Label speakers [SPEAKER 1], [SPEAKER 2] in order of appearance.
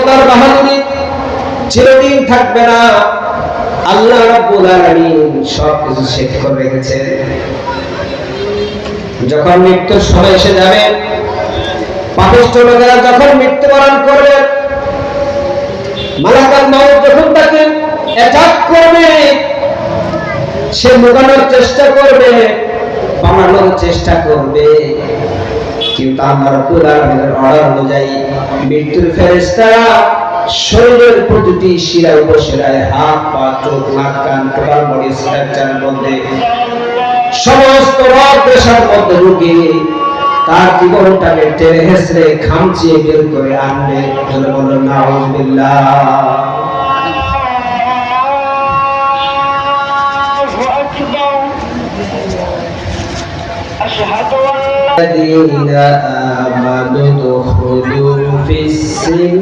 [SPEAKER 1] ক্ষমতার বাহাদুরি চিরদিন থাকবে না। আল্লাহ রাব্বুল আলামিন সবকিছু সেট করে রেখেছেন। যখন মৃত্যুর সময় এসে যাবে, পাপিষ্ঠ লোকেরা যখন মৃত্যুবরণ করবে, মালাকুল মউত যখন তাকে অ্যাটাক করবে, সে লুকানোর চেষ্টা করবে, পালানোর চেষ্টা করবে, কিন্তু আল্লাহ রাব্বুল আলামিনের অর্ডার অনুযায়ী মৃত্যুর ফেরেশতারা শরীরের প্রতিটি শিরায় উপশিরায়, হাত পা চোখ নাক কান টোটাল বডি স্ট্রাকচারের মধ্যে সমস্ত রগ পেশার মধ্যে ঢুকিয়ে তার জীবনটাকে টেনে হেসড়ে খামচিয়ে বের করে আনবে। জোরে বলুন নাউযুবিল্লাহ। الذين آمنوا ادخلوا في السلم